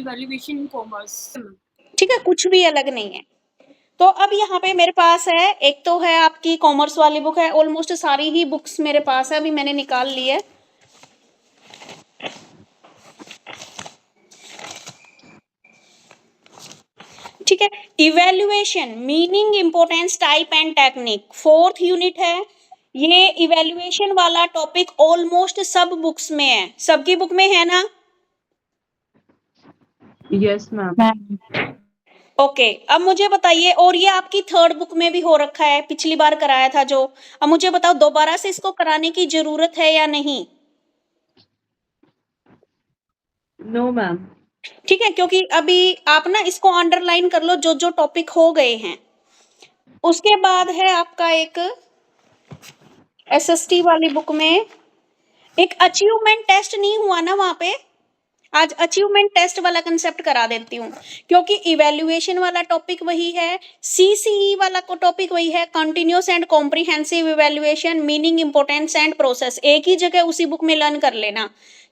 Evaluation in commerce. ठीक है, कुछ भी अलग नहीं है। तो अब यहाँ पे मेरे पास है, एक तो है आपकी कॉमर्स वाली बुक है, ऑलमोस्ट सारी ही बुक्स मेरे पास है, अभी मैंने निकाल ली है। ठीक है, evaluation meaning, importance, type and technique, 4th unit है। ये इवैल्यूएशन वाला टॉपिक ऑलमोस्ट सब बुक्स में है, सबकी बुक में है ना? Yes ma'am. ओके, अब मुझे बताइए, और ये आपकी 3rd बुक में भी हो रखा है, पिछली बार कराया था जो। अब मुझे बताओ दोबारा से इसको कराने की जरूरत है या नहीं? No ma'am. ठीक है, क्योंकि अभी आप ना इसको अंडरलाइन कर लो, जो जो टॉपिक हो गए हैं। उसके बाद है आपका एक एसएसटी वाली बुक में एक अचीवमेंट टेस्ट नहीं हुआ ना वहां पे, आज अचीवमेंट टेस्ट वाला कंसेप्ट करा देती हूँ, क्योंकि इवैल्यूएशन वाला टॉपिक वही है, सीसीई वाला को टॉपिक वही है, continuous and comprehensive evaluation, meaning, importance and process, एक ही जगह उसी बुक में लर्न कर लेना।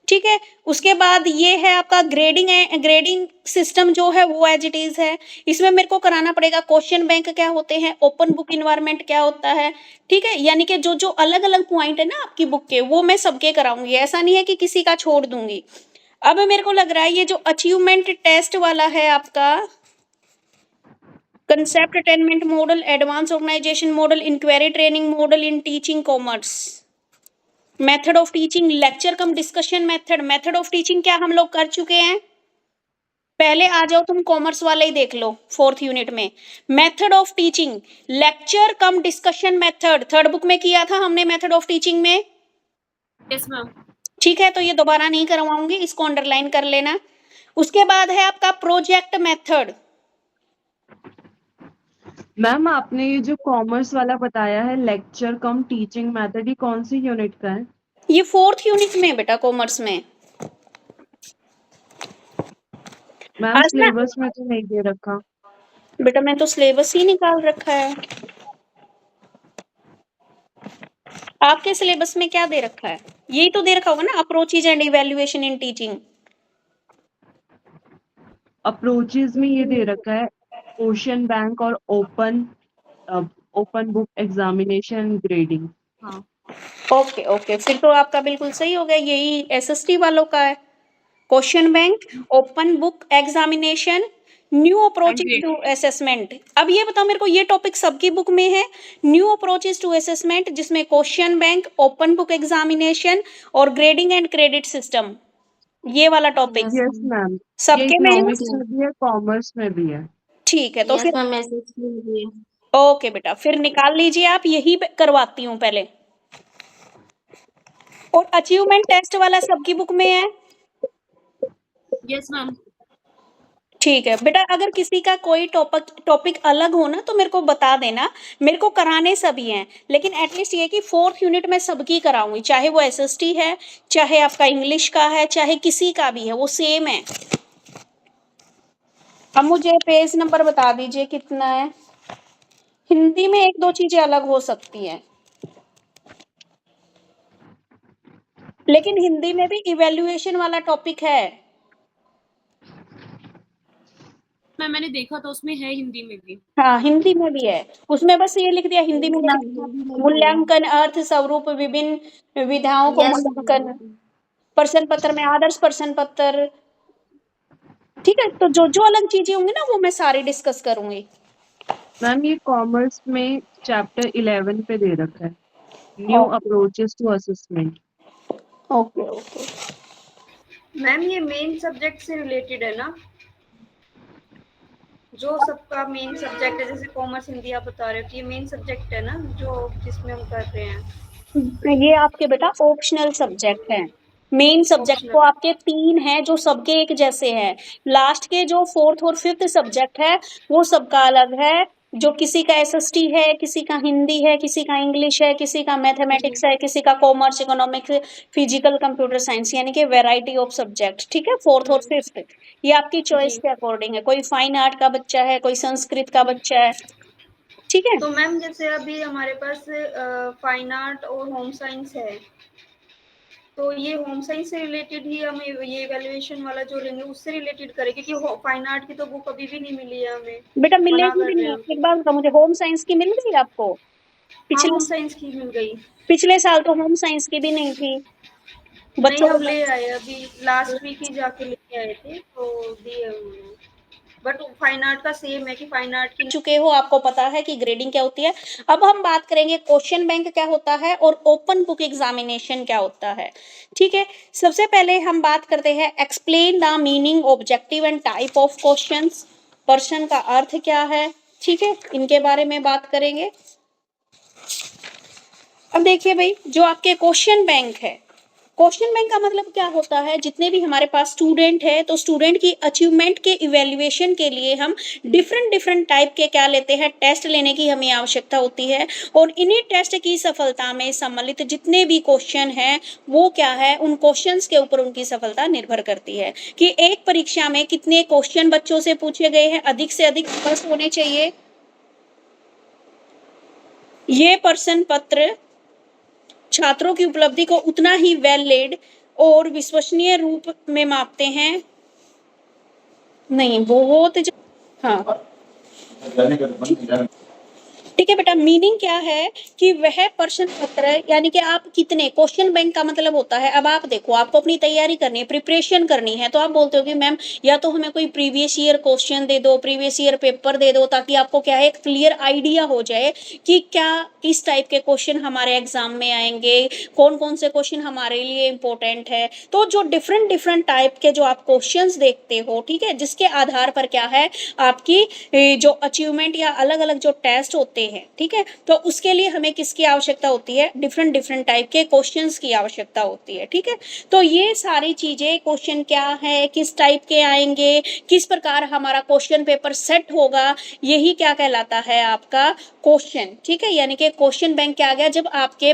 ठीक है, उसके बाद ये है आपका ग्रेडिंग सिस्टम जो है वो एज इट इज है। इसमें मेरे को कराना पड़ेगा क्वेश्चन बैंक क्या होते हैं, ओपन बुक इन्वायरमेंट क्या होता है। ठीक है, यानी कि जो जो अलग अलग पॉइंट है ना आपकी बुक के, वो मैं सबके कराऊंगी, ऐसा नहीं है कि किसी का छोड़ दूंगी। अब मेरे को लग रहा है ये जो अचीवमेंट टेस्ट वाला है आपका, concept attainment model, advance organization model, inquiry training model in teaching commerce, method of teaching, lecture cum discussion method, method of teaching क्या हम लोग कर चुके हैं, पहले आ जाओ तुम कॉमर्स वाला ही देख लो 4th यूनिट में। Method of teaching, lecture cum discussion method, 3rd book में किया था हमने मेथड ऑफ टीचिंग में। Yes ma'am. ठीक है, तो ये दोबारा नहीं करवाऊंगी, इसको अंडरलाइन कर लेना। उसके बाद है आपका प्रोजेक्ट मेथड। मैम आपने ये जो कॉमर्स वाला बताया है लेक्चर कम टीचिंग मेथड, ये कौन सी यूनिट का है? ये 4th यूनिट में बेटा, कॉमर्स में। मैम आज ना सिलेबस में तो नहीं दे रखा। बेटा मैं तो सिलेबस ही निकाल रखा है। आपके सिलेबस में क्या दे रखा है? यही तो दे रखा होगा ना, approaches and evaluation in teaching. Approaches में ये दे रखा है क्वेश्चन बैंक और ओपन बुक एग्जामिनेशन ग्रेडिंग। हाँ। ओके ओके, फिर तो आपका बिल्कुल सही हो गया, यही एसएसटी वालों का है। Question bank, open book examination, new approaches to assessment. अब ये बताओ मेरे को, ये टॉपिक सबकी बुक में है, न्यू अप्रोचेज टू असेसमेंट, जिसमें question bank, open book examination और ग्रेडिंग एंड क्रेडिट सिस्टम, ये वाला टॉपिक यस मैम। ये सबके में है। इकोनॉमिक्स में भी है, कॉमर्स में भी है। ठीक है, तो यस फिर मैम, एसएसटी में भी है। ओके बेटा, फिर निकाल लीजिए आप, यही करवाती हूँ पहले। और अचीवमेंट टेस्ट वाला सबकी बुक में है। Yes ma'am. ठीक है बेटा, अगर किसी का कोई टॉपिक अलग हो ना तो मेरे को बता देना, मेरे को कराने सभी हैं, लेकिन एटलीस्ट ये कि 4th यूनिट में सबकी कराऊंगी, चाहे वो एसएसटी है, चाहे आपका इंग्लिश का है, चाहे किसी का भी है, वो सेम है। अब मुझे पेज नंबर बता दीजिए कितना है। हिंदी में एक दो चीजें अलग हो सकती हैं, लेकिन हिंदी में भी इवैल्यूएशन वाला टॉपिक है। मैंने देखा था, उसमें है हिंदी में भी। हाँ, हिंदी में भी है, उसमें बस ये लिख दिया, हिंदी में लिख दिया मूल्यांकन अर्थ स्वरूप विभिन्न विधाओं को यस मूल्यांकन, प्रश्न पत्र में आदर्श प्रश्न पत्र। ठीक है, तो जो जो अलग चीजें होंगी ना वो मैं सारी डिस्कस करूंगी। मैम ये कॉमर्स में चैप्टर 11 पे दे रखा है, new approaches to assessment. Okay okay, ma'am ये मेन सब्जेक्ट से रिलेटेड है ना, जो सबका मेन सब्जेक्ट है, जैसे कॉमर्स हिंदी आप बता रहे हो, कि ये मेन सब्जेक्ट है ना जो जिसमें हम कर रहे हैं। ये आपके बेटा ऑप्शनल सब्जेक्ट है, मेन सब्जेक्ट तो ऑप्शनल। आपके 3 हैं जो सबके एक जैसे हैं, लास्ट के जो 4th और 5th सब्जेक्ट है वो सबका अलग है, जो किसी का एसएसटी है, किसी का हिंदी है, किसी का इंग्लिश है, किसी का मैथमेटिक्स है, किसी का commerce, economics, physical, computer science, यानी कि वैरायटी ऑफ सब्जेक्ट। ठीक है, 4th और 5th ये आपकी चॉइस जी। के अकॉर्डिंग है, कोई फाइन आर्ट का बच्चा है, कोई संस्कृत का बच्चा है। ठीक है, तो मैम जैसे अभी हमारे पास फाइन आर्ट और होम साइंस है, तो ये होम साइंस से रिलेटेड ही हम ये इवैल्यूएशन वाला जो लेंगे उससे रिलेटेड करें, क्योंकि फाइन आर्ट की तो बुक अभी भी नहीं मिली है हमें, बेटा मना मिलेगी कर भी रहे नहीं, हैं। एक बात बताओ मुझे, होम साइंस की मिल गई आपको? हाँ, पिछले होम साइंस की मिल गई। पिछले साल तो होम साइंस की भी नहीं थी नहीं, बच्चों हम को। ले आए अभी, लास्ट वीक ही जाके लेके आए थे, तो दिए उन्होंने। बट फाइन आर्ट का सेम है कि फाइन आर्ट की चुके हो, आपको पता है कि ग्रेडिंग क्या होती है। अब हम बात करेंगे क्वेश्चन बैंक क्या होता है और ओपन बुक एग्जामिनेशन क्या होता है। ठीक है, सबसे पहले हम बात करते हैं explain the meaning, objective and type of questions. प्रश्न का अर्थ क्या है, ठीक है, इनके बारे में बात करेंगे। अब देखिए भाई, जो आपके क्वेश्चन बैंक है, क्वेश्चन बैंक का मतलब क्या होता है, जितने भी हमारे पास स्टूडेंट है तो स्टूडेंट की अचीवमेंट के इवैल्यूएशन के लिए हम डिफरेंट डिफरेंट टाइप के क्या लेते हैं, टेस्ट लेने की हमें आवश्यकता होती है। और इन्हीं टेस्ट की सफलता में सम्मिलित जितने भी क्वेश्चन हैं वो क्या है, उन क्वेश्चंस के ऊपर उनकी सफलता निर्भर करती है कि एक परीक्षा में कितने क्वेश्चन बच्चों से पूछे गए हैं, अधिक से अधिक फर्स्ट होने चाहिए। ये प्रश्न पत्र छात्रों की उपलब्धि को उतना ही वैलिड और विश्वसनीय रूप में मापते हैं। नहीं बहुत हाँ ठीक है बेटा, मीनिंग क्या है कि वह प्रश्न पत्र, यानी कि आप कितने, क्वेश्चन बैंक का मतलब होता है, अब आप देखो आपको अपनी तैयारी करनी है, प्रिपरेशन करनी है, तो आप बोलते हो कि मैम या तो हमें कोई प्रीवियस ईयर क्वेश्चन दे दो, प्रीवियस ईयर पेपर दे दो, ताकि आपको क्या है एक क्लियर आइडिया हो जाए कि क्या किस टाइप के क्वेश्चन हमारे एग्जाम में आएंगे, कौन कौन से क्वेश्चन हमारे लिए इंपॉर्टेंट है। तो जो डिफरेंट डिफरेंट टाइप के जो आप क्वेश्चंस देखते हो, ठीक है, जिसके आधार पर क्या है आपकी जो अचीवमेंट या अलग अलग जो टेस्ट होते हैं, ठीक है, तो उसके लिए हमें किसकी आवश्यकता होती है, डिफरेंट डिफरेंट टाइप के क्वेश्चंस की आवश्यकता होती है। ठीक है, तो ये सारी चीजें, क्वेश्चन क्या है, किस टाइप के आएंगे, किस प्रकार हमारा क्वेश्चन पेपर सेट होगा, यही क्या कहलाता है आपका क्वेश्चन। ठीक है, यानी कि क्वेश्चन बैंक क्या आ गया, जब आपके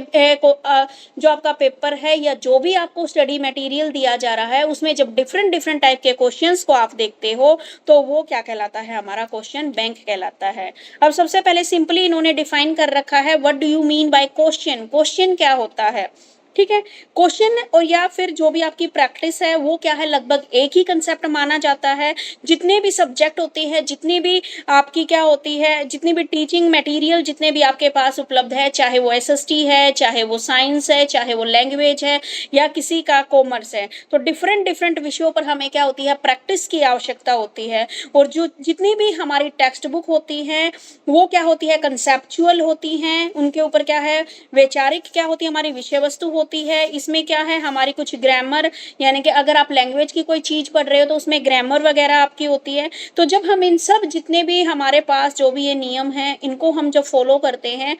जो आपका पेपर है या जो भी आपको स्टडी मटेरियल दिया जा रहा है उसमें जब डिफरेंट डिफरेंट टाइप के क्वेश्चंस को आप देखते हो तो वो क्या कहलाता है, हमारा क्वेश्चन बैंक कहलाता है। अब सबसे पहले सिंपली इन्होंने डिफाइन कर रखा है, what do you mean by question, question क्या होता है। ठीक है, क्वेश्चन और या फिर जो भी आपकी प्रैक्टिस है वो क्या है, लगभग एक ही कंसेप्ट माना जाता है। जितने भी सब्जेक्ट होते हैं, जितनी भी आपकी क्या होती है, जितनी भी टीचिंग मटेरियल जितने भी आपके पास उपलब्ध है, चाहे वो एसएसटी है, चाहे वो साइंस है, चाहे वो लैंग्वेज है या किसी का कॉमर्स है, तो डिफरेंट डिफरेंट विषयों पर हमें क्या होती है, प्रैक्टिस की आवश्यकता होती है। और जो जितनी भी हमारी टेक्स्ट बुक होती हैं वो क्या होती है, कंसेप्चुअल होती हैं, उनके ऊपर क्या है, वैचारिक क्या होती है, हमारी विषय वस्तु होती है। इसमें क्या है, हमारी कुछ ग्रामर, यानी कि अगर आप लैंग्वेज की कोई चीज पढ़ रहे हो तो उसमें ग्रामर वगैरह आपकी होती है। तो जब हम इन सब जितने भी हमारे पास जो भी ये नियम हैं इनको हम जब फॉलो करते हैं,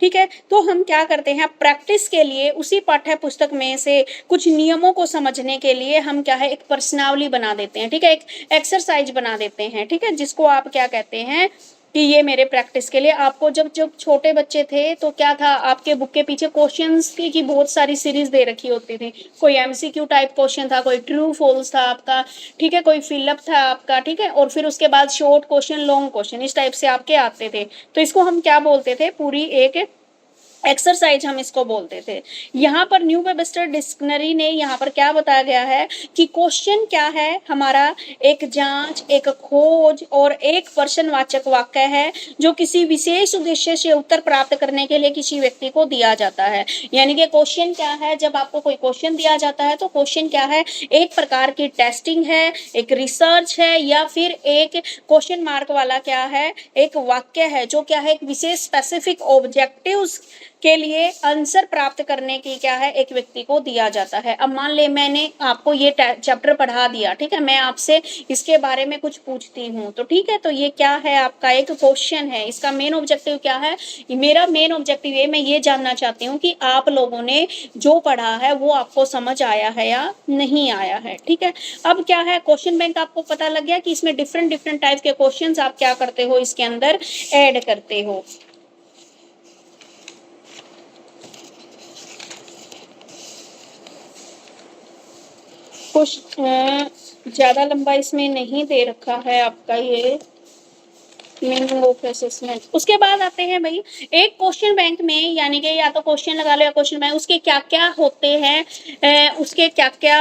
ठीक है, तो हम क्या करते हैं, प्रैक्टिस के लिए उसी पाठ्य पुस्तक में से कुछ नियमों को समझने के लिए हम क्या है, एक प्रश्नावली बना देते हैं। ठीक है, एक एक्सरसाइज बना देते हैं। ठीक है, जिसको आप क्या कहते हैं कि ये मेरे प्रैक्टिस के लिए। आपको जब जब छोटे बच्चे थे तो क्या था, आपके बुक के पीछे क्वेश्चंस की बहुत सारी सीरीज दे रखी होती थी। कोई एमसीक्यू टाइप क्वेश्चन था, कोई ट्रू फॉल्स था आपका, ठीक है, कोई फिलअप था आपका, ठीक है, और फिर उसके बाद शॉर्ट क्वेश्चन, लॉन्ग क्वेश्चन, इस टाइप से आपके आते थे। तो इसको हम क्या बोलते थे, पूरी एक एक्सरसाइज हम इसको बोलते थे। यहाँ पर न्यू वेबस्टर डिक्शनरी ने यहाँ पर क्या बताया गया है कि क्वेश्चन क्या है, हमारा एक जांच, एक खोज और एक प्रश्नवाचक वाक्य है जो किसी विशेष उद्देश्य से उत्तर प्राप्त करने के लिए किसी व्यक्ति को दिया जाता है। यानी कि क्वेश्चन क्या है, जब आपको कोई क्वेश्चन दिया जाता है तो क्वेश्चन क्या है, एक प्रकार की टेस्टिंग है, एक रिसर्च है, या फिर एक क्वेश्चन मार्क वाला क्या है, एक वाक्य है जो क्या है, एक विशेष स्पेसिफिक ऑब्जेक्टिव्स के लिए आंसर प्राप्त करने की क्या है, एक व्यक्ति को दिया जाता है। अब मान ले मैंने आपको ये चैप्टर पढ़ा दिया, ठीक है, मैं आपसे इसके बारे में कुछ पूछती हूँ, तो ठीक है, तो ये क्या है, आपका एक क्वेश्चन है। इसका मेन ऑब्जेक्टिव क्या है, मेरा मेन ऑब्जेक्टिव ये, मैं ये जानना चाहती हूँ कि आप लोगों ने जो पढ़ा है वो आपको समझ आया है या नहीं आया है। ठीक है, अब क्या है, क्वेश्चन बैंक आपको पता लग गया कि इसमें डिफरेंट डिफरेंट टाइप के क्वेश्चन आप क्या करते हो, इसके अंदर ऐड करते हो। कुछ ज्यादा लंबा इसमें नहीं दे रखा है आपका ये, मीनिंग ऑफ असेसमेंट। उसके बाद आते हैं भाई एक क्वेश्चन बैंक में, यानी कि या तो क्वेश्चन लगा लो या क्वेश्चन बैंक, उसके क्या क्या होते हैं, उसके क्या क्या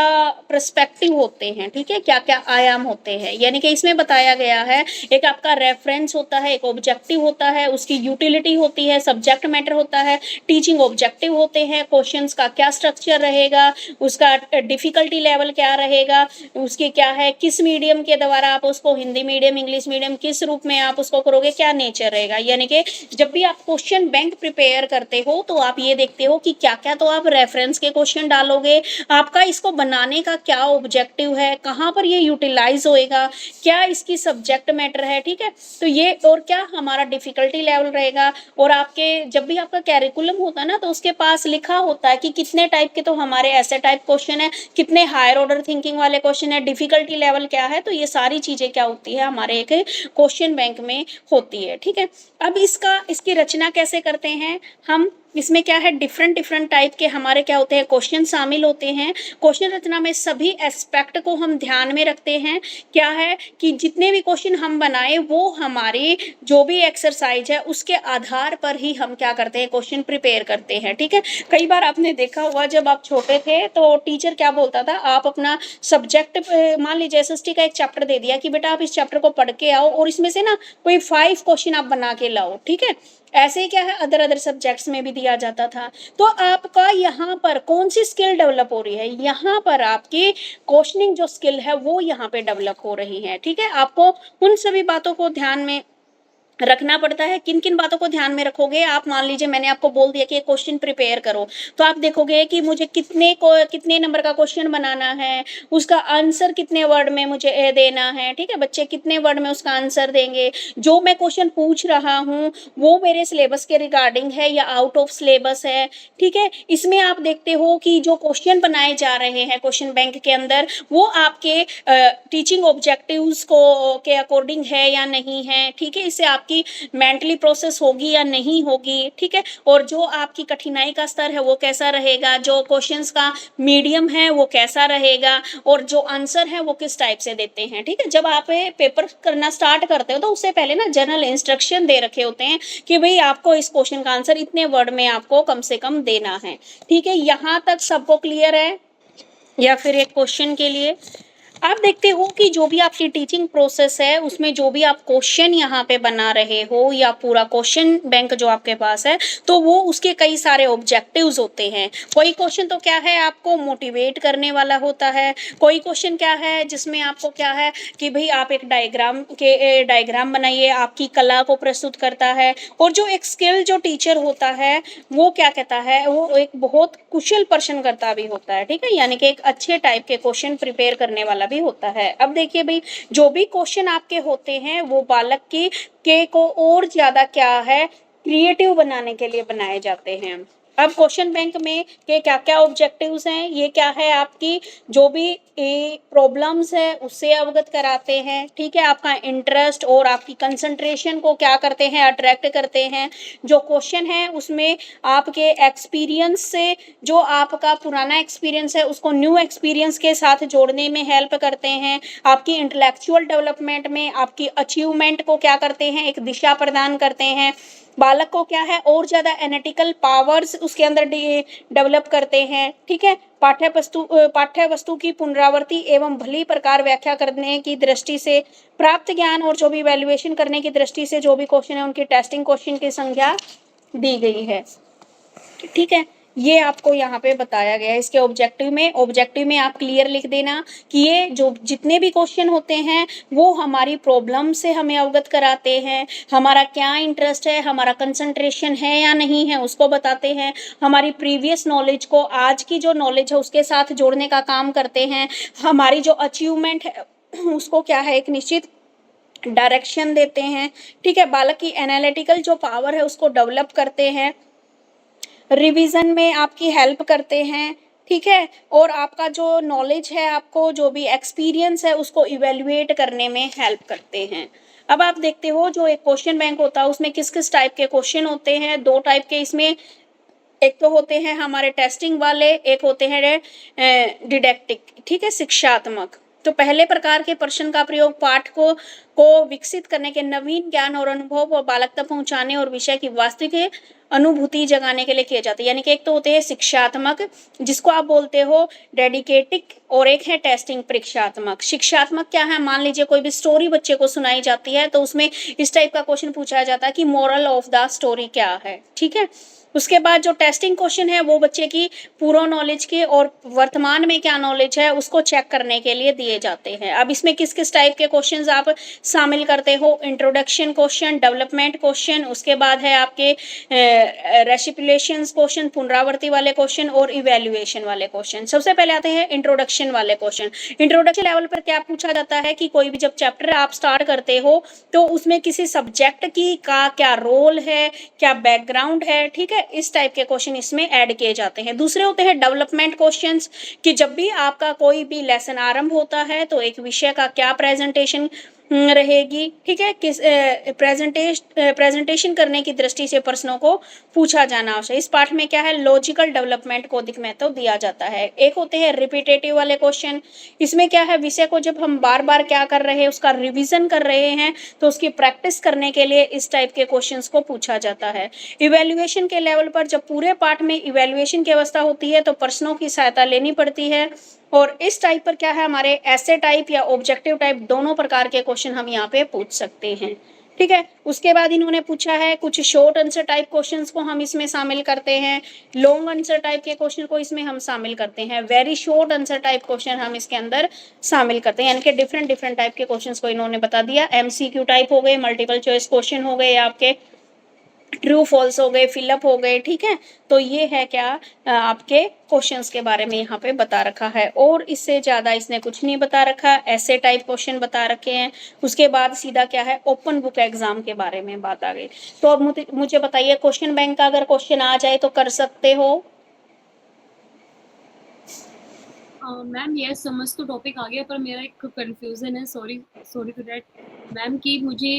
पर्सपेक्टिव होते हैं, ठीक है, क्या क्या आयाम होते हैं। यानी कि इसमें बताया गया है एक आपका रेफरेंस होता है, एक ऑब्जेक्टिव होता है, उसकी यूटिलिटी होती है, सब्जेक्ट मैटर होता है, टीचिंग ऑब्जेक्टिव होते हैं, क्वेश्चंस का क्या स्ट्रक्चर रहेगा, उसका डिफिकल्टी लेवल क्या रहेगा, उसके क्या है, किस मीडियम के द्वारा आप उसको, हिंदी मीडियम, इंग्लिश मीडियम, किस रूप में आप उसको करोगे, क्या नेचर रहेगा। यानी कि जब भी आप क्वेश्चन बैंक प्रिपेयर करते हो तो आप ये देखते हो कि क्या क्या तो आप रेफरेंस के क्वेश्चन डालोगे, आपका इसको बनाने का क्या ऑब्जेक्टिव है, कहाँ पर ये यूटिलाइज होएगा, क्या इसकी सब्जेक्ट मैटर है, ठीक है, तो ये, और क्या हमारा डिफिकल्टी लेवल रहेगा। और आपके जब भी आपका कैरिकुलम होता है ना, तो उसके पास लिखा होता है कि कितने टाइप के तो हमारे ऐसे टाइप क्वेश्चन है, कितने हायर ऑर्डर थिंकिंग वाले क्वेश्चन है, डिफिकल्टी लेवल क्या है, तो ये सारी चीजें क्या होती है हमारे एक क्वेश्चन बैंक में होती है, ठीक है। अब इसकी रचना कैसे करते हैं हम, इसमें क्या है, डिफरेंट डिफरेंट टाइप के हमारे क्या होते हैं, क्वेश्चन शामिल होते हैं। क्वेश्चन रचना में सभी एस्पेक्ट को हम ध्यान में रखते हैं। क्या है कि जितने भी क्वेश्चन हम बनाए वो हमारी जो भी एक्सरसाइज है उसके आधार पर ही हम क्या करते हैं, क्वेश्चन प्रिपेयर करते हैं, ठीक है। कई बार आपने देखा होगा जब आप छोटे थे तो टीचर क्या बोलता था, आप अपना सब्जेक्ट, मान लीजिए एसएसटी का एक चैप्टर दे दिया कि बेटा आप इस चैप्टर को पढ़ के आओ और इसमें से ना कोई 5 क्वेश्चन आप बना के लाओ, ठीक है। ऐसे ही क्या है अदर सब्जेक्ट्स में भी दिया जाता था। तो आपका यहाँ पर कौन सी स्किल डेवलप हो रही है, यहाँ पर आपकी क्वेश्चनिंग जो स्किल है वो यहाँ पे डेवलप हो रही है, ठीक है। आपको उन सभी बातों को ध्यान में रखना पड़ता है। किन किन बातों को ध्यान में रखोगे आप, मान लीजिए मैंने आपको बोल दिया कि एक क्वेश्चन प्रिपेयर करो, तो आप देखोगे कि मुझे कितने नंबर का क्वेश्चन बनाना है, उसका आंसर कितने वर्ड में मुझे देना है, ठीक है, बच्चे कितने वर्ड में उसका आंसर देंगे, जो मैं क्वेश्चन पूछ रहा हूँ वो मेरे सिलेबस के रिगार्डिंग है या आउट ऑफ सिलेबस है, ठीक है। इसमें आप देखते हो कि जो क्वेश्चन बनाए जा रहे हैं क्वेश्चन बैंक के अंदर वो आपके टीचिंग ऑब्जेक्टिव्स को के अकॉर्डिंग है या नहीं है, ठीक है, इससे आपकी मेंटली प्रोसेस होगी या नहीं होगी, ठीक है। और जो आपकी कठिनाई का स्तर है वो कैसा रहेगा, जो क्वेश्चंस का मीडियम है वो कैसा रहेगा, और जो आंसर है वो किस टाइप से देते हैं, ठीक है। जब आप पेपर करना स्टार्ट करते हो तो उससे पहले ना जनरल इंस्ट्रक्शन दे रखे होते हैं कि भाई आपको इस क्वेश्चन का आंसर इतने वर्ड में आपको कम से कम देना है, ठीक है। यहाँ तक सबको क्लियर है या फिर एक क्वेश्चन के लिए आप देखते हो कि जो भी आपकी टीचिंग प्रोसेस है उसमें जो भी आप क्वेश्चन यहाँ पे बना रहे हो या पूरा क्वेश्चन बैंक जो आपके पास है तो वो उसके कई सारे ऑब्जेक्टिव्स होते हैं। कोई क्वेश्चन तो क्या है आपको मोटिवेट करने वाला होता है, कोई क्वेश्चन क्या है जिसमें आपको क्या है कि भाई आप एक डायग्राम बनाइए, आपकी कला को प्रस्तुत करता है। और जो एक स्किल जो टीचर होता है वो क्या कहता है, वो एक बहुत कुशल पर्सन करता भी होता है, ठीक है, यानी कि एक अच्छे टाइप के क्वेश्चन प्रिपेयर करने वाला भी होता है। अब देखिए भाई जो भी क्वेश्चन आपके होते हैं वो बालक के को और ज्यादा क्या है क्रिएटिव बनाने के लिए बनाए जाते हैं। अब क्वेश्चन बैंक में के क्या क्या ऑब्जेक्टिव्स हैं, ये क्या है आपकी जो भी प्रॉब्लम्स है उससे अवगत कराते हैं, ठीक है, आपका इंटरेस्ट और आपकी कंसंट्रेशन को क्या करते हैं, अट्रैक्ट करते हैं। जो क्वेश्चन है उसमें आपके एक्सपीरियंस से, जो आपका पुराना एक्सपीरियंस है उसको न्यू एक्सपीरियंस के साथ जोड़ने में हेल्प करते हैं। आपकी इंटेलेक्चुअल डेवलपमेंट में आपकी अचीवमेंट को क्या करते हैं, एक दिशा प्रदान करते हैं। बालक को क्या है और ज्यादा एनालिटिकल पावर्स उसके अंदर डेवलप करते हैं, ठीक है। पाठ्य वस्तु की पुनरावृत्ति एवं भली प्रकार व्याख्या करने की दृष्टि से, प्राप्त ज्ञान और जो भी वैल्यूएशन करने की दृष्टि से जो भी क्वेश्चन है उनकी टेस्टिंग क्वेश्चन की संख्या दी गई है, ठीक है। ये आपको यहाँ पे बताया गया है। इसके ऑब्जेक्टिव में आप क्लियर लिख देना कि ये जो जितने भी क्वेश्चन होते हैं वो हमारी प्रॉब्लम से हमें अवगत कराते हैं, हमारा क्या इंटरेस्ट है, हमारा कंसंट्रेशन है या नहीं है उसको बताते हैं, हमारी प्रीवियस नॉलेज को आज की जो नॉलेज है उसके साथ जोड़ने का काम करते हैं, हमारी जो अचीवमेंट है उसको क्या है एक निश्चित डायरेक्शन देते हैं, ठीक है। बालक की एनालिटिकल जो पावर है उसको डेवलप करते हैं, रिवीजन में आपकी हेल्प करते हैं, ठीक है। और आपका जो नॉलेज है, आपको जो भी एक्सपीरियंस है उसको इवेल्युएट करने में हेल्प करते हैं। अब आप देखते हो जो एक क्वेश्चन बैंक होता है उसमें किस किस टाइप के क्वेश्चन होते हैं, 2 टाइप के इसमें, एक तो होते हैं हमारे टेस्टिंग वाले, एक होते हैं डिडैक्टिक, ठीक है, शिक्षात्मक। तो पहले प्रकार के प्रश्न का प्रयोग पाठ को विकसित करने के नवीन ज्ञान और अनुभव और बालक तक पहुंचाने और विषय की वास्तविक अनुभूति जगाने के लिए किए जाते हैं। यानी कि एक तो होते हैं शिक्षात्मक, जिसको आप बोलते हो डेडिकेटिक, और एक है टेस्टिंग परीक्षात्मक। शिक्षात्मक क्या है, मान लीजिए कोई भी स्टोरी बच्चे को सुनाई जाती है तो उसमें इस टाइप का क्वेश्चन पूछा जाता है कि मोरल ऑफ द स्टोरी क्या है, ठीक है। उसके बाद जो टेस्टिंग क्वेश्चन है वो बच्चे की पूर्व नॉलेज के और वर्तमान में क्या नॉलेज है उसको चेक करने के लिए दिए जाते हैं। अब इसमें किस किस टाइप के क्वेश्चंस आप शामिल करते हो, इंट्रोडक्शन क्वेश्चन, डेवलपमेंट क्वेश्चन, उसके बाद है आपके रेसिपिलेशंस क्वेश्चन, पुनरावृत्ति वाले क्वेश्चन और इवैल्यूएशन वाले क्वेश्चन। सबसे पहले आते हैं इंट्रोडक्शन वाले क्वेश्चन। इंट्रोडक्शन लेवल पर क्या पूछा जाता है कि कोई भी जब चैप्टर आप स्टार्ट करते हो तो उसमें किसी सब्जेक्ट की का क्या रोल है, क्या बैकग्राउंड है, ठीक है, इस टाइप के क्वेश्चन इसमें ऐड किए जाते हैं। दूसरे होते हैं डेवलपमेंट क्वेश्चंस, कि जब भी आपका कोई भी लेसन आरंभ होता है तो एक विषय का क्या प्रेजेंटेशन रहेगी, ठीक है, किस प्रेजेंटेशन करने की दृष्टि से प्रश्नों को पूछा जाना आवश्यक। इस पाठ में क्या है, लॉजिकल डेवलपमेंट को अधिक महत्व दिया जाता है। एक होते हैं रिपीटेटिव वाले क्वेश्चन, इसमें क्या है, विषय को जब हम बार बार क्या कर रहे हैं, उसका रिवीजन कर रहे हैं तो उसकी प्रैक्टिस करने के लिए इस टाइप के क्वेश्चंस को पूछा जाता है। इवैल्यूएशन के लेवल पर जब पूरे पाठ में इवैल्यूएशन की अवस्था होती है तो प्रश्नों की सहायता लेनी पड़ती है, और इस टाइप पर क्या है, हमारे ऐसे टाइप या ऑब्जेक्टिव टाइप दोनों प्रकार के क्वेश्चन हम यहाँ पे पूछ सकते हैं, ठीक है। उसके बाद इन्होंने पूछा है कुछ शॉर्ट आंसर टाइप क्वेश्चंस को हम इसमें शामिल करते हैं, लॉन्ग आंसर टाइप के क्वेश्चन को इसमें हम शामिल करते हैं, very short answer type question हम इसके अंदर शामिल करते हैं। यानी कि डिफरेंट टाइप के क्वेश्चंस को इन्होंने बता दिया। MCQ टाइप हो गए, मल्टीपल चॉइस क्वेश्चन हो गए, आपके ट्रू फॉल्स हो गए, फिलअप हो गए, ठीक है। तो ये है क्या आपके क्वेश्चंस के बारे में यहाँ पे बता रखा है, और इससे ज्यादा इसने कुछ नहीं बता रखा। ऐसे टाइप क्वेश्चन बता रखे हैं। उसके बाद सीधा क्या है, ओपन बुक एग्जाम के बारे में बात आ गई। तो अब मुझे बताइए, क्वेश्चन बैंक का अगर क्वेश्चन आ जाए तो कर सकते हो? मैम ये समझ तो टॉपिक आ गया, पर मेरा एक कंफ्यूजन है, सॉरी टू दैट मैम, कि मुझे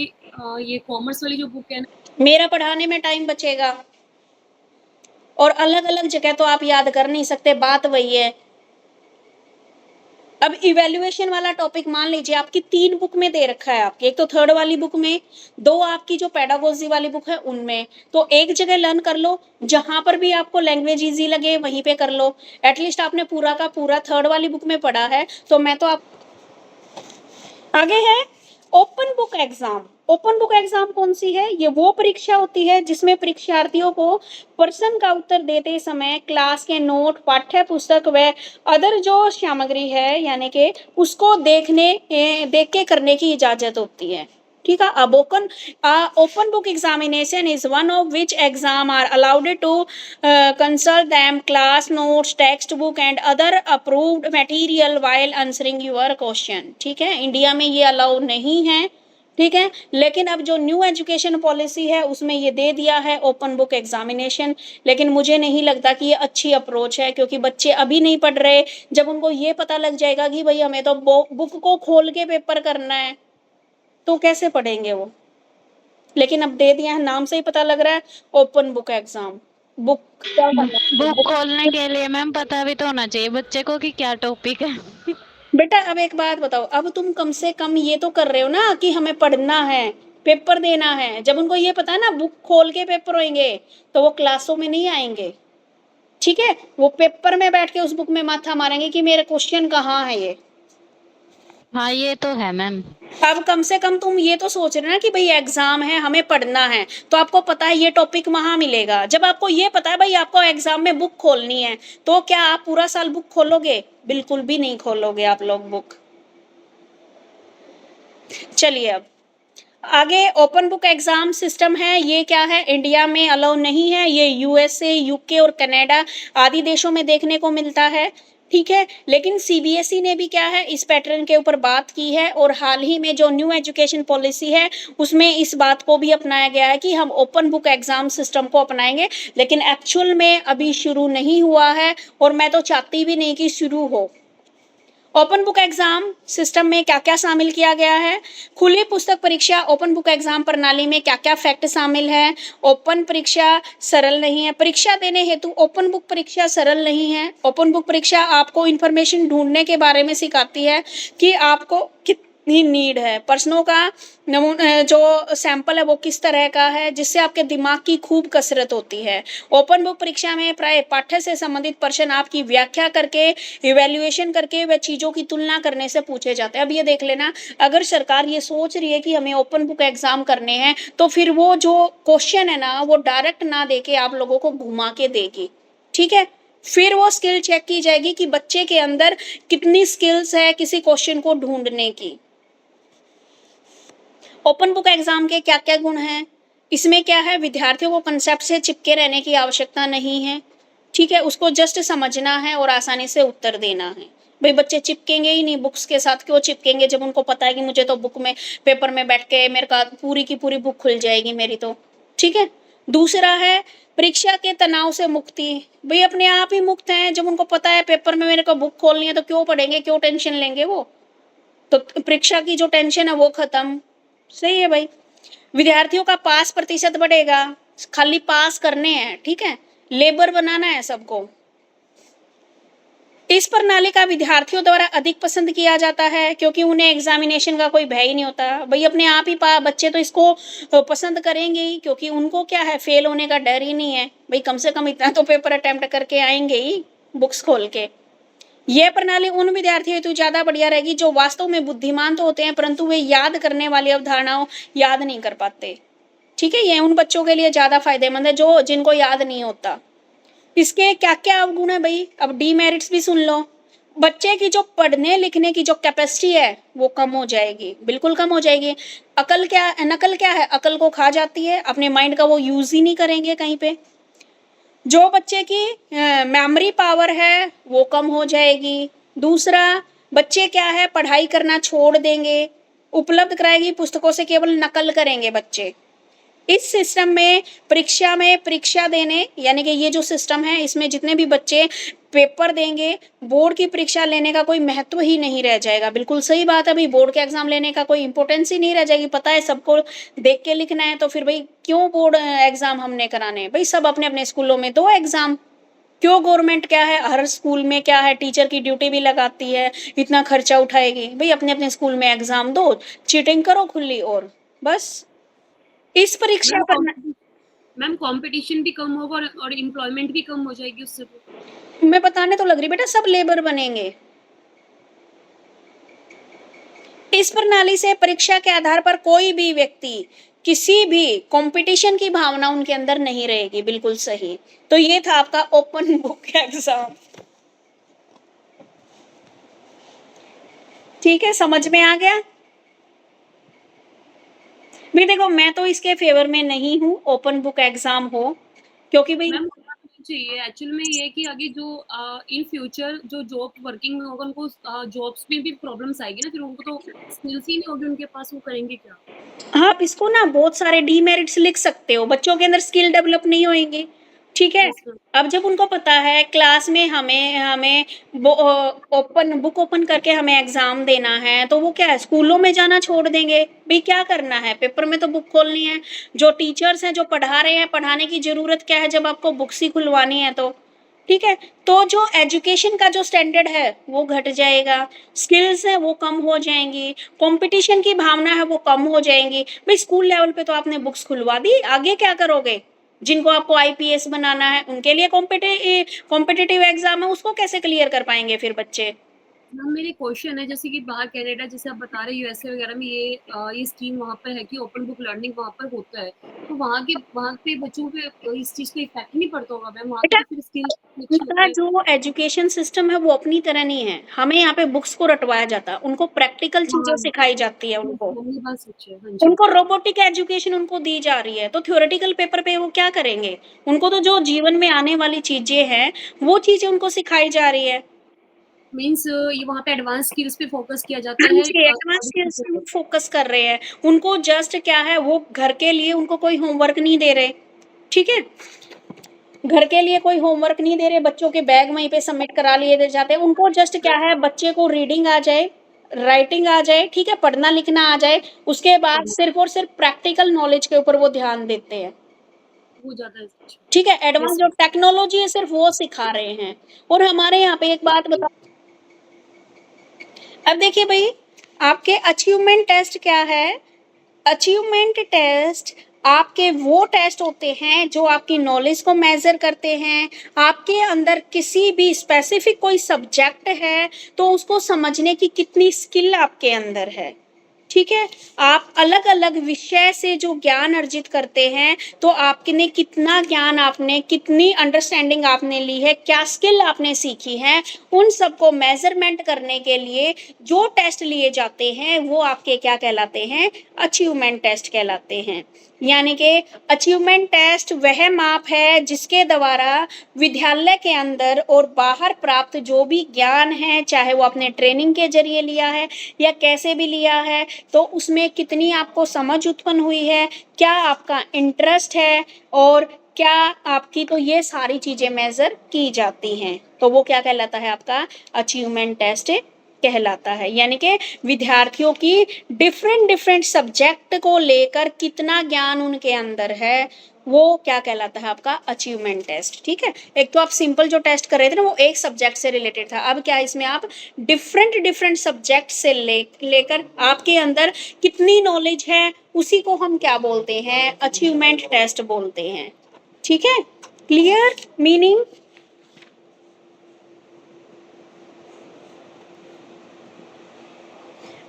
ये कॉमर्स वाली जो बुक है ना, मेरा पढ़ाने में टाइम बचेगा और अलग अलग जगह तो आप याद कर नहीं सकते, बात वही है। अब इवैल्यूएशन वाला टॉपिक मान लीजिए आपकी 3 बुक में दे रखा है, आपकी एक तो थर्ड वाली बुक में, 2 आपकी जो पेडागोजी वाली बुक है उनमें, तो एक जगह लर्न कर लो, जहां पर भी आपको लैंग्वेज इजी लगे वहीं पे कर लो। एटलीस्ट आपने पूरा का पूरा थर्ड वाली बुक में पढ़ा है, तो मैं तो आप आगे है open book exam. Open book exam कौन सी है, ये वो परीक्षा होती है जिसमें परीक्षार्थियों को प्रश्न का उत्तर देते समय क्लास के नोट, पाठ्य पुस्तक व अदर जो सामग्री है यानी कि उसको देख के करने की इजाजत होती है, ठीक है। अब open book examination is one of which exam are allowed to consult them class notes, text book and other approved material while answering your question, ठीक है। इंडिया में ये अलाउ नहीं है, ठीक है, लेकिन अब जो न्यू एजुकेशन पॉलिसी है उसमें ये दे दिया है ओपन बुक एग्जामिनेशन। लेकिन मुझे नहीं लगता कि ये अच्छी अप्रोच है, क्योंकि बच्चे अभी नहीं पढ़ रहे, जब उनको ये पता लग जाएगा कि भाई हमें तो बुक को खोल के पेपर करना है तो कैसे पढ़ेंगे वो। लेकिन अब दे दिया है, नाम से ही पता लग रहा है ओपन बुक एग्जाम। बुक खोलने के लिए मैम पता भी तो होना चाहिए बच्चे को कि क्या टॉपिक है। बेटा अब एक बात बताओ, अब तुम कम से कम ये तो कर रहे हो ना कि हमें पढ़ना है, पेपर देना है। जब उनको ये पता है ना बुक खोल के पेपर होंगे तो वो क्लासों में नहीं आएंगे, ठीक है, वो पेपर में बैठ के उस बुक में माथा मारेंगे कि मेरे क्वेश्चन कहाँ है ये। हाँ ये तो है मैम। अब कम से कम तुम ये तो सोच रहे ना कि भाई एग्जाम है, हमें पढ़ना है, तो आपको पता है ये टॉपिक वहां मिलेगा। जब आपको ये पता है भाई आपको एग्जाम में बुक खोलनी है, तो क्या आप पूरा साल बुक खोलोगे? बिल्कुल भी नहीं खोलोगे आप लोग बुक। चलिए अब आगे, ओपन बुक एग्जाम सिस्टम है, ये क्या है, इंडिया में अलाउ नहीं है, ये USA, UK और कनाडा आदि देशों में देखने को मिलता है, ठीक है। लेकिन CBSE ने भी क्या है इस पैटर्न के ऊपर बात की है, और हाल ही में जो न्यू एजुकेशन पॉलिसी है उसमें इस बात को भी अपनाया गया है कि हम ओपन बुक एग्जाम सिस्टम को अपनाएंगे। लेकिन एक्चुअल में अभी शुरू नहीं हुआ है, और मैं तो चाहती भी नहीं कि शुरू हो। ओपन बुक एग्जाम सिस्टम में क्या क्या शामिल किया गया है, खुली पुस्तक परीक्षा ओपन बुक एग्जाम प्रणाली में क्या क्या फैक्ट शामिल है, ओपन परीक्षा सरल नहीं है, परीक्षा देने हेतु ओपन बुक परीक्षा सरल नहीं है। ओपन बुक परीक्षा आपको इंफॉर्मेशन ढूंढने के बारे में सिखाती है कि आपको कितनी नीड है, प्रश्नों का नमूना जो सैंपल है वो किस तरह का है, जिससे आपके दिमाग की खूब कसरत होती है। ओपन बुक परीक्षा में प्राय पाठ्य से संबंधित प्रश्न आपकी व्याख्या करके, इवैल्यूएशन करके व चीजों की तुलना करने से पूछे जाते हैं। अब ये देख लेना, अगर सरकार ये सोच रही है कि हमें ओपन बुक एग्जाम करने हैं तो फिर वो जो क्वेश्चन है ना वो डायरेक्ट ना देके आप लोगों को घुमा के देगी, ठीक है। फिर वो स्किल चेक की जाएगी कि बच्चे के अंदर कितनी स्किल्स है किसी क्वेश्चन को ढूंढने की। ओपन बुक एग्जाम के क्या क्या गुण हैं, इसमें क्या है, विद्यार्थियों को कंसेप्ट से चिपके रहने की आवश्यकता नहीं है, ठीक है, उसको जस्ट समझना है और आसानी से उत्तर देना है। भाई बच्चे चिपकेंगे ही नहीं बुक्स के साथ, क्यों चिपकेंगे जब उनको पता है कि मुझे तो बुक में पेपर में बैठ के मेरे का पूरी की पूरी बुक खुल जाएगी मेरी तो, ठीक है। दूसरा है परीक्षा के तनाव से मुक्ति, भाई अपने आप ही मुक्त हैं, जब उनको पता है पेपर में मेरे को बुक खोलनी है तो क्यों पढ़ेंगे, क्यों टेंशन लेंगे वो, तो परीक्षा की जो टेंशन है वो खत्म, सही है भाई। विद्यार्थियों का पास प्रतिशत बढ़ेगा, खाली पास करने हैं, ठीक है, लेबर बनाना है सबको। इस प्रणाली का विद्यार्थियों द्वारा अधिक पसंद किया जाता है क्योंकि उन्हें एग्जामिनेशन का कोई भय ही नहीं होता। भाई अपने आप ही बच्चे तो इसको पसंद करेंगे ही, क्योंकि उनको क्या है, फेल होने का डर ही नहीं है। भाई कम से कम इतना तो पेपर अटेम्प्ट करके आएंगे ही बुक्स खोल के। यह प्रणाली उन विद्यार्थियों हेतु ज्यादा बढ़िया रहेगी जो वास्तव में बुद्धिमान तो होते हैं परंतु वे याद करने वाली अवधारणाओं याद नहीं कर पाते, ठीक है। ये उन बच्चों के लिए ज्यादा फायदेमंद है जो जिनको याद नहीं होता। इसके क्या क्या अवगुण है भाई, अब डीमेरिट्स भी सुन लो। बच्चे की जो पढ़ने लिखने की जो कैपेसिटी है वो कम हो जाएगी, बिल्कुल कम हो जाएगी। नकल क्या है, अकल को खा जाती है, अपने माइंड का वो यूज ही नहीं करेंगे कहीं पे। जो बच्चे की मेमोरी पावर है वो कम हो जाएगी। दूसरा, बच्चे क्या है, पढ़ाई करना छोड़ देंगे, उपलब्ध कराएगी पुस्तकों से केवल नकल करेंगे बच्चे। इस सिस्टम में परीक्षा देने, यानी कि ये जो सिस्टम है इसमें जितने भी बच्चे पेपर देंगे, बोर्ड की परीक्षा लेने का कोई महत्व ही नहीं रह जाएगा। बिल्कुल सही बात है भाई, बोर्ड के एग्जाम लेने का कोई इंपॉर्टेंस ही नहीं रह जाएगी। पता है सबको देख के लिखना है, तो फिर भाई क्यों बोर्ड एग्जाम हमने कराने हैं। भाई सब अपने अपने स्कूलों में दो एग्जाम, क्यों गवर्नमेंट क्या है हर स्कूल में क्या है टीचर की ड्यूटी भी लगाती है, इतना खर्चा उठाएगी। भाई अपने अपने स्कूल में एग्जाम दो, चीटिंग करो खुली, और बस। इस परीक्षा पर मैम कंपटीशन भी कम होगा और एम्प्लॉयमेंट भी कम हो जाएगी उससे। मैं बताने तो लग रही बेटा, सब लेबर बनेंगे। इस प्रणाली से परीक्षा के आधार पर कोई भी व्यक्ति किसी भी कंपटीशन की भावना उनके अंदर नहीं रहेगी, बिल्कुल सही। तो ये था आपका ओपन बुक एग्जाम, ठीक है, समझ में आ गया। भाई देखो मैं तो इसके फेवर में नहीं हूँ ओपन बुक एग्जाम हो, क्योंकि भाई मैम चाहिए एक्चुअल में ये कि आगे जो इन फ्यूचर जो जॉब वर्किंग में होगा उनको जॉब्स में भी प्रॉब्लम्स आएगी ना, फिर उनको तो स्किल्स ही नहीं होगी उनके पास, वो करेंगे क्या। आप इसको ना बहुत सारे डीमेरिट्स लिख सकते हो, बच्चों के अंदर स्किल डेवलप नहीं होंगे, ठीक है। अब जब उनको पता है क्लास में हमें ओपन बुक ओपन करके हमें एग्जाम देना है, तो वो क्या है, स्कूलों में जाना छोड़ देंगे। भाई क्या करना है, पेपर में तो बुक खोलनी है। जो टीचर्स हैं जो पढ़ा रहे हैं, पढ़ाने की जरूरत क्या है जब आपको बुक्स ही खुलवानी है, तो ठीक है। तो जो एजुकेशन का जो स्टैंडर्ड है वो घट जाएगा, स्किल्स है वो कम हो जाएंगी, कंपटीशन की भावना है वो कम हो जाएंगी। भाई स्कूल लेवल पे तो आपने बुक्स खुलवा दी, आगे क्या करोगे। जिनको आपको आईपीएस बनाना है उनके लिए कॉम्पिटिटिव एग्जाम है, उसको कैसे क्लियर कर पाएंगे फिर बच्चे। मैम मेरे क्वेश्चन है जैसे कि बाहर कनाडा जैसे आप बता रहे यूएसए वगैरह में ये स्कीम वहाँ पर है कि ओपन बुक लर्निंग वहाँ पर होता है, तो वहाँ पे बच्चों पे इस चीज का इफेक्ट नहीं पड़ता होगा मैम, वहाँ पे तो फिर स्किल उनका जो एजुकेशन सिस्टम है वो अपनी तरह नहीं है। हमें यहाँ पे बुक्स को रटवाया जाता है, उनको प्रैक्टिकल चीजें सिखाई जाती है। उनको रोबोटिक एजुकेशन उनको दी जा रही है, तो थ्योरेटिकल पेपर पे वो क्या करेंगे। उनको तो जो जीवन में आने वाली चीजें हैं वो चीजें उनको सिखाई जा रही है। मींस ये वहाँ पे एडवांस स्किल्स पे फोकस किया जाता है। एडवांस स्किल्स पे फोकस कर रहे हैं, उनको जस्ट क्या है, वो घर के लिए उनको कोई होमवर्क नहीं दे रहे, ठीक है। घर के लिए कोई होमवर्क नहीं दे रहे, बच्चों के बैग वहीं पे सबमिट करा लिए जाते हैं। उनको जस्ट क्या है, बच्चे को रीडिंग आ जाए, राइटिंग आ जाए, ठीक है, पढ़ना लिखना आ जाए, उसके बाद सिर्फ और सिर्फ प्रैक्टिकल नॉलेज के ऊपर वो ध्यान देते हैं। वो ज़्यादा अच्छा। ठीक है, एडवांस Yes. जो टेक्नोलॉजी है सिर्फ वो सिखा रहे हैं। और हमारे यहाँ पे एक बात बता, अब देखिए भाई, आपके अचीवमेंट टेस्ट क्या है? अचीवमेंट टेस्ट आपके वो टेस्ट होते हैं जो आपकी नॉलेज को मेजर करते हैं। आपके अंदर किसी भी स्पेसिफिक कोई सब्जेक्ट है तो उसको समझने की कितनी स्किल आपके अंदर है। ठीक है, आप अलग अलग विषय से जो ज्ञान अर्जित करते हैं तो आपने कितना ज्ञान, आपने कितनी अंडरस्टैंडिंग आपने ली है, क्या स्किल आपने सीखी है, उन सबको मेजरमेंट करने के लिए जो टेस्ट लिए जाते हैं वो आपके क्या कहलाते हैं? अचीवमेंट टेस्ट कहलाते हैं। यानी कि अचीवमेंट टेस्ट वह माप है जिसके द्वारा विद्यालय के अंदर और बाहर प्राप्त जो भी ज्ञान है, चाहे वो आपने ट्रेनिंग के जरिए लिया है या कैसे भी लिया है, तो उसमें कितनी आपको समझ उत्पन्न हुई है, क्या आपका इंटरेस्ट है और क्या आपकी, तो ये सारी चीजें मेजर की जाती हैं। तो वो क्या कहलाता है? आपका अचीवमेंट टेस्ट कहलाता है। यानी कि विद्यार्थियों की डिफरेंट डिफरेंट सब्जेक्ट को लेकर कितना ज्ञान उनके अंदर है, वो क्या कहलाता है? आपका अचीवमेंट टेस्ट। ठीक है, एक तो आप सिंपल जो टेस्ट कर रहे थे ना वो एक सब्जेक्ट से रिलेटेड था, अब क्या इसमें आप डिफरेंट डिफरेंट सब्जेक्ट से लेकर आपके अंदर कितनी नॉलेज है उसी को हम क्या बोलते हैं? अचीवमेंट टेस्ट बोलते हैं। ठीक है, क्लियर मीनिंग?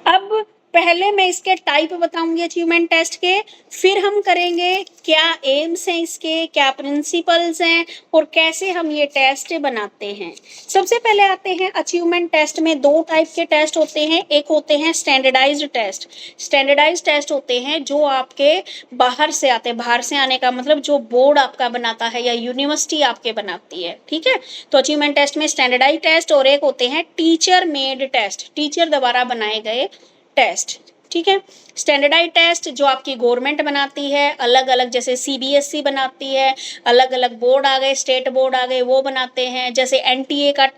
अब पहले मैं इसके टाइप बताऊंगी अचीवमेंट टेस्ट के, फिर हम करेंगे क्या एम्स हैं इसके, क्या प्रिंसिपल्स हैं और कैसे हम ये टेस्ट बनाते हैं। सबसे पहले आते हैं अचीवमेंट टेस्ट में दो टाइप के टेस्ट होते हैं। एक होते हैं स्टैंडर्डाइज्ड टेस्ट। स्टैंडर्डाइज्ड टेस्ट होते हैं जो आपके बाहर से आते हैं, बाहर से आने का मतलब जो बोर्ड आपका बनाता है या यूनिवर्सिटी आपके बनाती है। ठीक है, तो अचीवमेंट टेस्ट में स्टैंडर्डाइज्ड टेस्ट और एक होते हैं टीचर मेड टेस्ट, टीचर द्वारा बनाए गए टेस्ट। ठीक है, स्टैंडर्डाइज्ड टेस्ट जो आपकी गवर्नमेंट बनाती है, अलग अलग, जैसे सीबीएसई बनाती है, अलग अलग बोर्ड आ गए, स्टेट बोर्ड आ गए, वो बनाते हैं। जैसे एनटीए का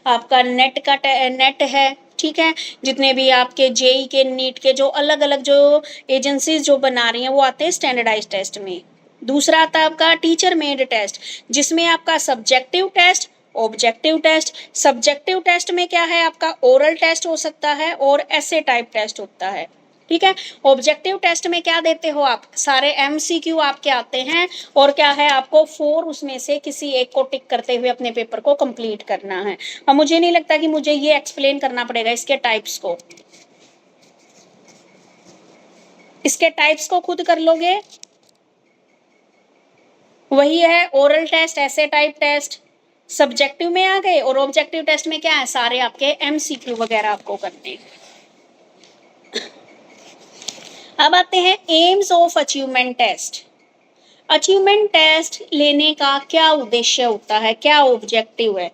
आपका नेट है। ठीक है, जितने भी आपके जेई के, नीट के, जो अलग अलग जो एजेंसीज जो बना रही हैं वो आते हैं स्टैंडर्डाइज्ड टेस्ट में। दूसरा आता है आपका टीचर मेड टेस्ट, जिसमें आपका subjective test, objective test. Subjective test में क्या है? आपका ओरल टेस्ट हो सकता है और ऐसे टाइप टेस्ट होता है। ठीक है, ऑब्जेक्टिव टेस्ट में क्या देते हो आप? सारे एमसीक्यू आपके आते हैं और क्या है? आपको 4 उसमें से किसी एक को टिक करते हुए अपने पेपर को कंप्लीट करना है। अब मुझे नहीं लगता कि मुझे ये एक्सप्लेन करना पड़ेगा इसके टाइप्स को, इसके टाइप्स को खुद कर लोगे। वही है ओरल टेस्ट, ऐसे टाइप टेस्ट, सब्जेक्टिव में आ गए, और ऑब्जेक्टिव टेस्ट में क्या है? सारे आपके एमसीक्यू वगैरह आपको करने। अब आते हैं aims of achievement test. Achievement test लेने का क्या उद्देश्य होता है, क्या ऑब्जेक्टिव है?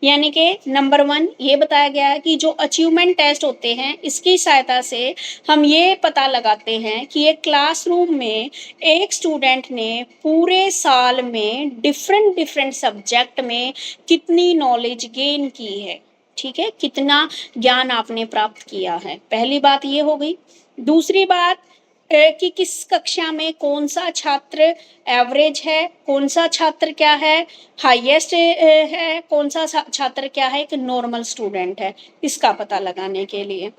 यानी कि नंबर 1 ये बताया गया है कि जो अचीवमेंट टेस्ट होते हैं इसकी सहायता से हम ये पता लगाते हैं कि एक क्लासरूम में एक स्टूडेंट ने पूरे साल में डिफरेंट डिफरेंट सब्जेक्ट में कितनी नॉलेज गेन की है। ठीक है, कितना ज्ञान आपने प्राप्त किया है, पहली बात ये हो गई। दूसरी बात कि किस कक्षा में कौन सा छात्र एवरेज है, कौन सा छात्र क्या है हाईएस्ट है, कौन सा छात्र क्या है एक नॉर्मल स्टूडेंट है, इसका पता लगाने के लिए।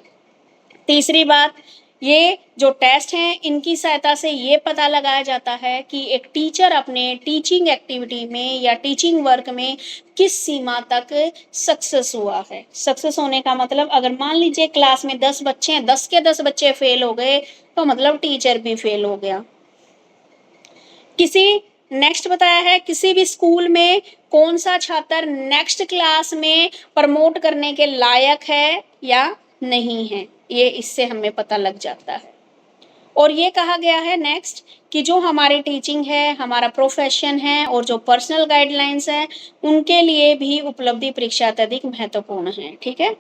तीसरी बात, ये जो टेस्ट हैं इनकी सहायता से ये पता लगाया जाता है कि एक टीचर अपने टीचिंग एक्टिविटी में या टीचिंग वर्क में किस सीमा तक सक्सेस हुआ है। सक्सेस होने का मतलब, अगर मान लीजिए क्लास में 10 बच्चे हैं, 10 के 10 बच्चे फेल हो गए तो मतलब टीचर भी फेल हो गया। नेक्स्ट बताया है किसी भी स्कूल में कौन सा छात्र नेक्स्ट क्लास में प्रमोट करने के लायक है या नहीं है, ये इससे हमें पता लग जाता है। और ये कहा गया है नेक्स्ट कि जो हमारी टीचिंग है, हमारा प्रोफेशन है और जो पर्सनल गाइडलाइंस है उनके लिए भी उपलब्धि परीक्षा अत्यधिक महत्वपूर्ण है। ठीक है,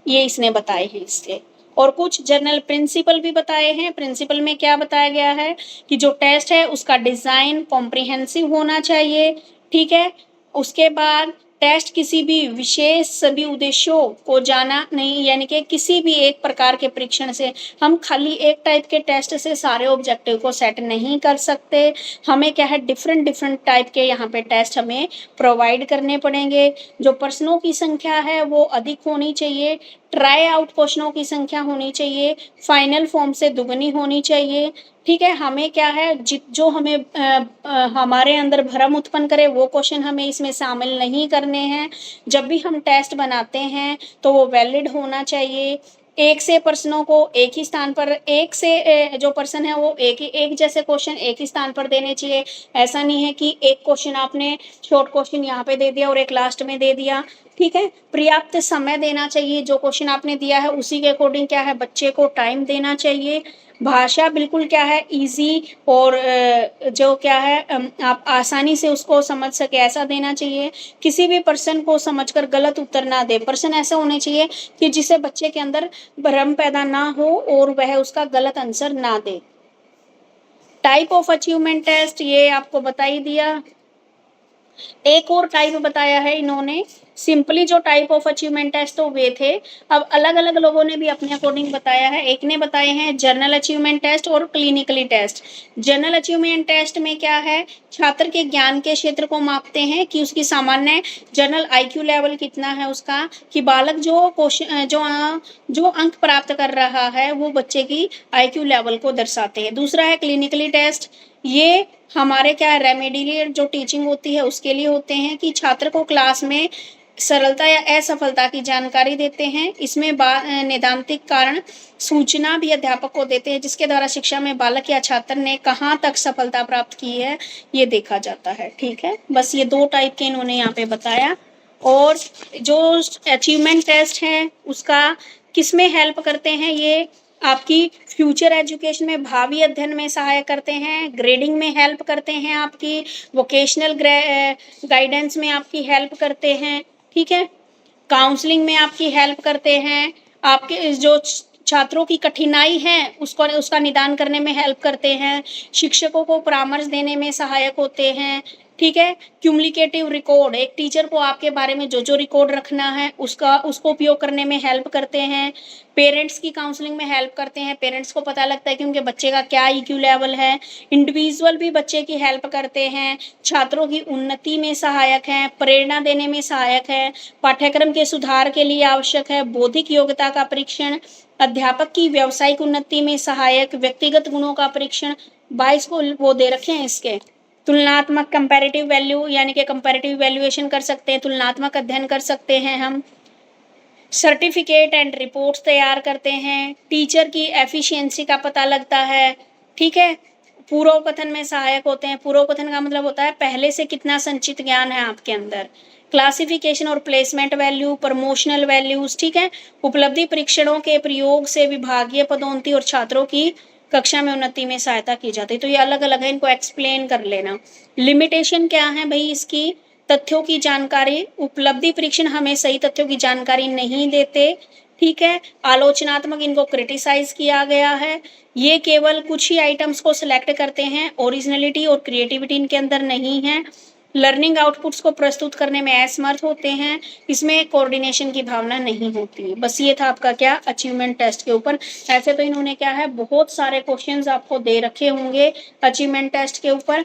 ये इसने बताए हैं इसके। और कुछ जनरल प्रिंसिपल भी बताए हैं। प्रिंसिपल में क्या बताया गया है कि जो टेस्ट है उसका डिज़ाइन कॉम्प्रिहेंसिव होना चाहिए, ठीक है। उसके बाद टेस्ट किसी भी विशेष सभी उद्देश्यों को जाना नहीं, यानी कि किसी भी एक प्रकार के परीक्षण से हम खाली एक टाइप के टेस्ट से सारे ऑब्जेक्टिव को सेट नहीं कर सकते। हमें क्या है, डिफरेंट डिफरेंट टाइप के यहाँ पे टेस्ट हमें प्रोवाइड करने पड़ेंगे। जो प्रश्नों की संख्या है वो अधिक होनी चाहिए, ट्राई आउट क्वेश्चनों की संख्या होनी चाहिए, फाइनल फॉर्म से दुगनी होनी चाहिए। ठीक है, हमें क्या है, जो हमें हमारे अंदर भ्रम उत्पन्न करे वो क्वेश्चन हमें इसमें शामिल नहीं करने हैं। जब भी हम टेस्ट बनाते हैं तो वो वैलिड होना चाहिए। एक से प्रश्नों को एक ही स्थान पर, एक से जो प्रश्न है वो एक जैसे क्वेश्चन एक ही स्थान पर देने चाहिए। ऐसा नहीं है कि एक क्वेश्चन आपने शॉर्ट क्वेश्चन यहाँ पे दे दिया और एक लास्ट में दे दिया। ठीक है, पर्याप्त समय देना चाहिए, जो क्वेश्चन आपने दिया है उसी के अकॉर्डिंग क्या है, बच्चे को टाइम देना चाहिए। भाषा बिल्कुल क्या है, इजी और जो क्या है आप आसानी से उसको समझ सके ऐसा देना चाहिए। किसी भी पर्सन को समझकर गलत उत्तर ना दे। पर्सन ऐसा होने चाहिए कि जिससे बच्चे के अंदर भ्रम पैदा ना हो और वह उसका गलत आंसर ना दे। टाइप ऑफ अचीवमेंट टेस्ट ये आपको बता ही दिया। एक और टाइप बताया है इन्होंने, सिंपली जो टाइप ऑफ अचीवमेंट टेस्ट तो वे थे, अब अलग अलग लोगों ने भी अपने अकॉर्डिंग बताया है। एक ने बताए हैं जर्नल अचीवमेंट टेस्ट और clinically test. General achievement test में क्या है, छात्र के ज्ञान के क्षेत्र को मापते हैं कि उसकी सामान्य जनरल आईक्यू लेवल कितना है उसका, कि बालक जो क्वेश्चन जो अंक प्राप्त कर रहा है वो बच्चे की आईक्यू लेवल को दर्शाते हैं। दूसरा है क्लिनिकली टेस्ट, ये हमारे क्या रेमेडियल जो टीचिंग होती है उसके लिए होते हैं, कि छात्र को क्लास में सरलता या असफलता की जानकारी देते हैं। इसमें नैदांतिक कारण सूचना भी अध्यापक को देते हैं, जिसके द्वारा शिक्षा में बालक या छात्र ने कहाँ तक सफलता प्राप्त की है ये देखा जाता है। ठीक है, बस ये दो टाइप के इन्होंने यहाँ पे बताया। और जो अचीवमेंट टेस्ट है उसका किसमें हेल्प करते हैं, ये आपकी फ्यूचर एजुकेशन में, भावी अध्ययन में सहायक करते हैं, ग्रेडिंग में हेल्प करते हैं, आपकी वोकेशनल गाइडेंस में आपकी हेल्प करते हैं। ठीक है, काउंसलिंग में आपकी हेल्प करते हैं, आपके जो छात्रों की कठिनाई है उसका निदान करने में हेल्प करते हैं, शिक्षकों को परामर्श देने में सहायक होते हैं। ठीक है, क्यूमुलेटिव रिकॉर्ड, एक टीचर को आपके बारे में जो जो रिकॉर्ड रखना है उसको उपयोग करने में हेल्प करते हैं। पेरेंट्स की काउंसलिंग में हेल्प करते हैं, पेरेंट्स को पता लगता है कि उनके बच्चे का क्या IQ लेवल है। इंडिविजुअल भी बच्चे की हेल्प करते हैं, छात्रों की उन्नति में सहायक हैं, प्रेरणा देने में सहायक है, पाठ्यक्रम के सुधार के लिए आवश्यक है, बौद्धिक योग्यता का परीक्षण, अध्यापक की व्यावसायिक उन्नति में सहायक, व्यक्तिगत गुणों का परीक्षण। 22 को वो दे रखे हैं इसके। तुलनात्मक कंपैरेटिव वैल्यू, यानी कि कंपैरेटिव वैल्यूएशन कर सकते हैं, तुलनात्मक अध्ययन कर सकते हैं हम। सर्टिफिकेट एंड रिपोर्ट्स तैयार करते हैं, टीचर की एफिशिएंसी का पता लगता है। ठीक है, पूर्व कथन में सहायक होते हैं। पूर्व कथन का मतलब होता है पहले से कितना संचित ज्ञान है आपके अंदर। क्लासिफिकेशन और प्लेसमेंट वैल्यू, प्रमोशनल वैल्यूज। ठीक है, उपलब्धि परीक्षणों के प्रयोग से विभागीय पदोन्नति और छात्रों की कक्षा में उन्नति में सहायता की जाती है। तो ये अलग अलग है, इनको एक्सप्लेन कर लेना। लिमिटेशन क्या है भाई इसकी, तथ्यों की जानकारी, उपलब्धि परीक्षण हमें सही तथ्यों की जानकारी नहीं देते। ठीक है, आलोचनात्मक, इनको क्रिटिसाइज किया गया है, ये केवल कुछ ही आइटम्स को सिलेक्ट करते हैं, ओरिजिनलिटी और क्रिएटिविटी इनके अंदर नहीं है। लर्निंग आउटपुट्स को प्रस्तुत करने में असमर्थ होते हैं, इसमें कोऑर्डिनेशन की भावना नहीं होती। बस ये था आपका क्या, अचीवमेंट टेस्ट के ऊपर। ऐसे तो इन्होंने क्या है, बहुत सारे क्वेश्चंस आपको दे रखे होंगे अचीवमेंट टेस्ट के ऊपर।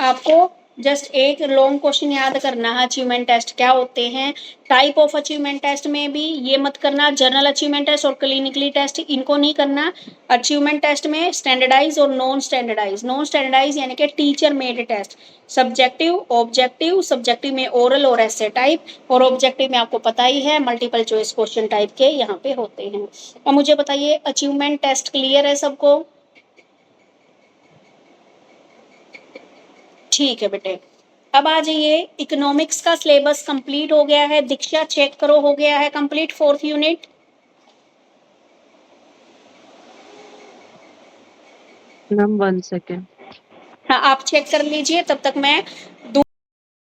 आपको जस्ट एक लॉन्ग क्वेश्चन याद करना है, अचीवमेंट टेस्ट क्या होते हैं। टाइप ऑफ अचीवमेंट टेस्ट में भी ये मत करना, जनरल अचीवमेंट टेस्ट और क्लिनिकली टेस्ट इनको नहीं करना। अचीवमेंट टेस्ट में स्टैंडर्डाइज और नॉन स्टैंडर्डाइज, नॉन स्टैंडर्डाइज यानी कि teacher made test, subjective, objective, subjective में ओरल और ऐसे टाइप, और ऑब्जेक्टिव में आपको पता ही है मल्टीपल चॉइस क्वेश्चन टाइप के यहाँ पे होते हैं। और मुझे बताइए अचीवमेंट टेस्ट क्लियर है सबको? ठीक है बेटे, अब आ जाइए, इकोनॉमिक्स का सिलेबस कंप्लीट हो गया है, दीक्षा चेक करो हो गया है complete 4th unit. Ma'am 1 second. हाँ आप चेक कर लीजिए, तब तक मैं